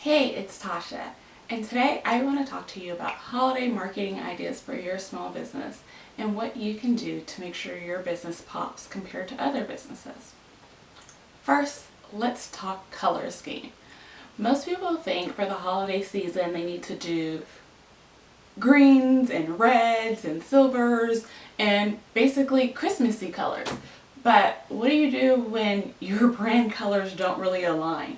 Hey, it's Tasha, and today I want to talk to you about holiday marketing ideas for your small business and what you can do to make sure your business pops compared to other businesses. First, let's talk color scheme. Most people think for the holiday season they need to do greens and reds and silvers and basically Christmassy colors. But what do you do when your brand colors don't really align?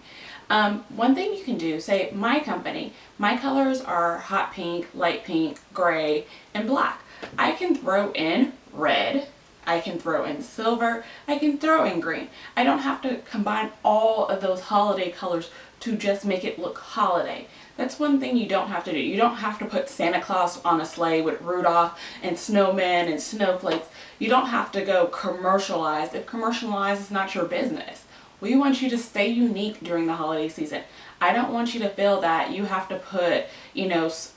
One thing you can do, say my company, my colors are hot pink, light pink, gray, and black. I can throw in red, I can throw in silver, I can throw in green. I don't have to combine all of those holiday colors to just make it look holiday. That's one thing you don't have to do. You don't have to put Santa Claus on a sleigh with Rudolph and snowmen and snowflakes. You don't have to go commercialized if commercialized is not your business. We want you to stay unique during the holiday season. I don't want you to feel that you have to put,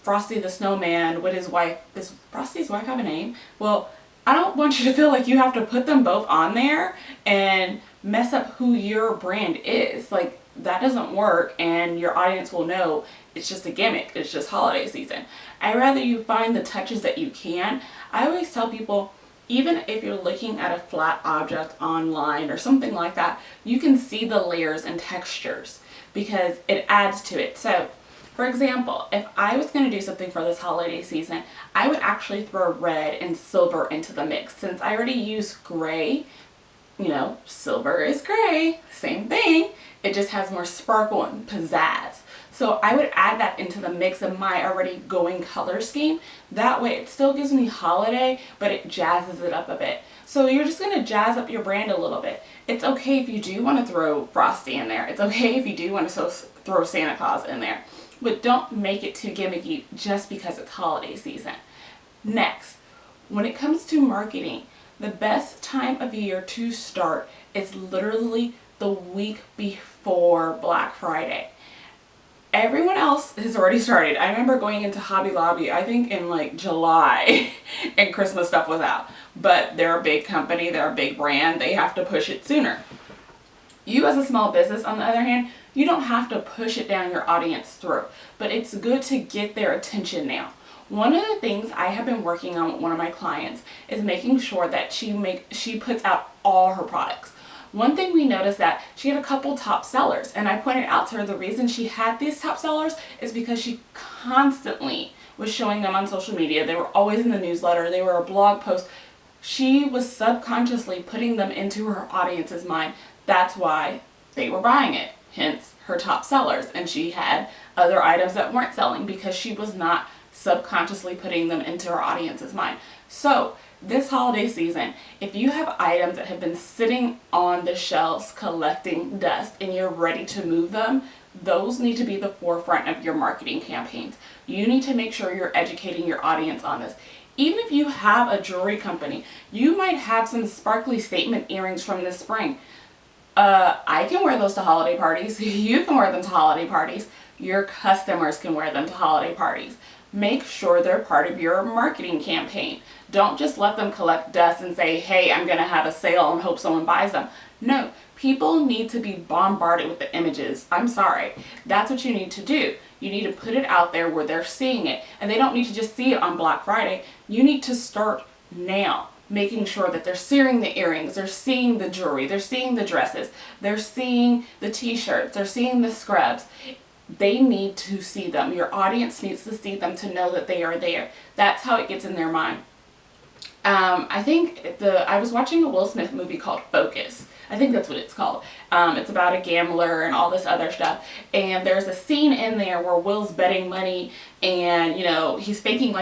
Frosty the Snowman with his wife. Does Frosty's wife have a name? Well, I don't want you to feel like you have to put them both on there and mess up who your brand is. Like, that doesn't work, and your audience will know it's just a gimmick. It's just holiday season. I'd rather you find the touches that you can. I always tell people, even if you're looking at a flat object online or something like that, you can see the layers and textures because it adds to it. So, for example, if I was going to do something for this holiday season, I would actually throw red and silver into the mix. Since I already use gray, silver is gray, same thing. It just has more sparkle and pizzazz. So I would add that into the mix of my already going color scheme. That way it still gives me holiday, but it jazzes it up a bit. So you're just going to jazz up your brand a little bit. It's okay if you do want to throw Frosty in there. It's okay if you do want to throw Santa Claus in there. But don't make it too gimmicky just because it's holiday season. Next, when it comes to marketing, the best time of year to start is literally the week before Black Friday. Everyone else has already started. I remember going into Hobby Lobby, I think in like July, and Christmas stuff was out. But they're a big company, they're a big brand, they have to push it sooner. You as a small business, on the other hand, you don't have to push it down your audience's throat. But it's good to get their attention now. One of the things I have been working on with one of my clients is making sure that she puts out all her products. One thing we noticed that she had a couple top sellers, and I pointed out to her the reason she had these top sellers is because she constantly was showing them on social media. They were always in the newsletter, they were a blog post. She was subconsciously putting them into her audience's mind. That's why they were buying it, hence her top sellers. And she had other items that weren't selling because she was not subconsciously putting them into her audience's mind. So this holiday season, if you have items that have been sitting on the shelves collecting dust and you're ready to move them, those need to be the forefront of your marketing campaigns. You need to make sure you're educating your audience on this. Even if you have a jewelry company, you might have some sparkly statement earrings from this spring. I can wear those to holiday parties. You can wear them to holiday parties. Your customers can wear them to holiday parties. Make sure they're part of your marketing campaign. Don't just let them collect dust and say, hey, I'm going to have a sale and hope someone buys them. No, people need to be bombarded with the images. I'm sorry. That's what you need to do. You need to put it out there where they're seeing it. And they don't need to just see it on Black Friday. You need to start now, making sure that they're seeing the earrings, they're seeing the jewelry, they're seeing the dresses, they're seeing the t-shirts, they're seeing the scrubs. They need to see them. Your audience needs to see them to know that they are there. That's how it gets in their mind. I was watching a Will Smith movie called Focus. I think that's what it's called. It's about a gambler and all this other stuff. And there's a scene in there where Will's betting money and, he's faking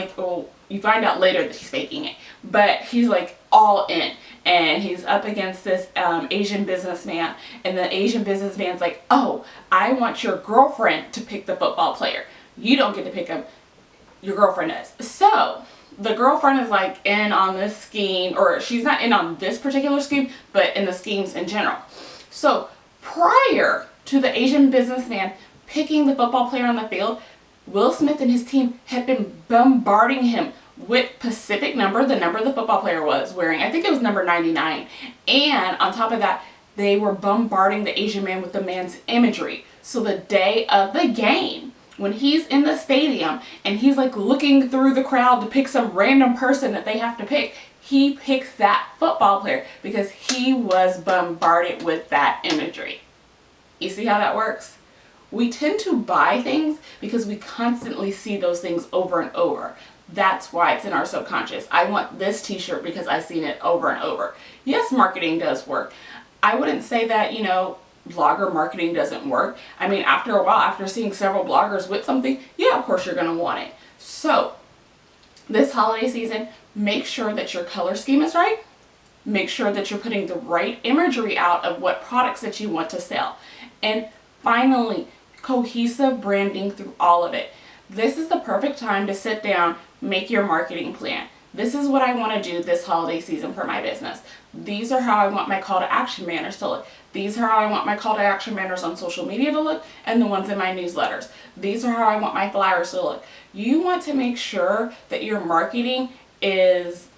you find out later that he's faking it. But he's like all in. And he's up against this Asian businessman. And the Asian businessman's like, oh, I want your girlfriend to pick the football player. You don't get to pick him. Your girlfriend does. So the girlfriend is like in on this scheme, or she's not in on this particular scheme, but in the schemes in general. So prior to the Asian businessman picking the football player on the field, Will Smith and his team had been bombarding him with specific number, the number the football player was wearing. I think it was number 99. And on top of that, they were bombarding the Asian man with the man's imagery. So the day of the game, when he's in the stadium and he's like looking through the crowd to pick some random person that they have to pick, he picks that football player because he was bombarded with that imagery. You see how that works? We tend to buy things because we constantly see those things over and over. That's why it's in our subconscious. I want this t-shirt because I've seen it over and over. Yes, marketing does work. I wouldn't say that, blogger marketing doesn't work. I mean, after a while, after seeing several bloggers with something, yeah, of course you're going to want it. So, this holiday season, make sure that your color scheme is right. Make sure that you're putting the right imagery out of what products that you want to sell. And finally, cohesive branding through all of it. This is the perfect time to sit down, make your marketing plan. This is what I want to do this holiday season for my business. These are how I want my call to action banners to look. These are how I want my call to action banners on social media to look, and the ones in my newsletters. These are how I want my flyers to look. You want to make sure that your marketing is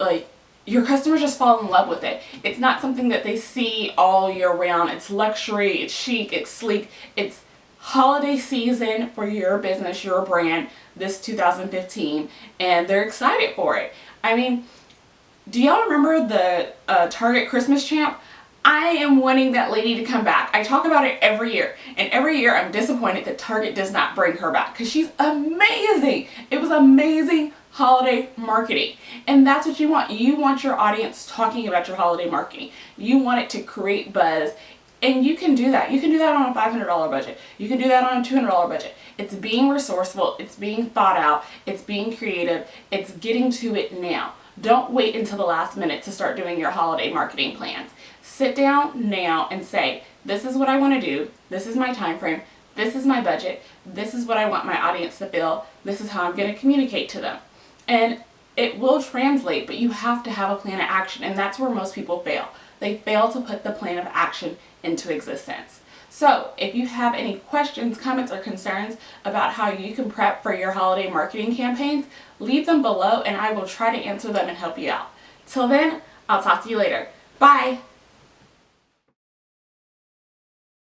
like, your customers just fall in love with it. It's not something that they see all year round. It's luxury, it's chic, it's sleek. It's holiday season for your business, your brand, this 2015, and they're excited for it. I mean, do y'all remember the Target Christmas Champ? I am wanting that lady to come back. I talk about it every year, and every year I'm disappointed that Target does not bring her back because she's amazing. It was amazing holiday marketing, and that's what you want. You want your audience talking about your holiday marketing. You want it to create buzz, and you can do that. You can do that on a $500 budget. You can do that on a $200 budget. It's being resourceful, it's being thought out, it's being creative, it's getting to it now. Don't wait until the last minute to start doing your holiday marketing plans. Sit down now and say, this is what I want to do, this is my time frame, this is my budget, this is what I want my audience to feel, this is how I'm going to communicate to them. And it will translate, but you have to have a plan of action, and that's where most people fail. They fail to put the plan of action into existence. So if you have any questions, comments, or concerns about how you can prep for your holiday marketing campaigns, leave them below and I will try to answer them and help you out. Till then, I'll talk to you later. Bye!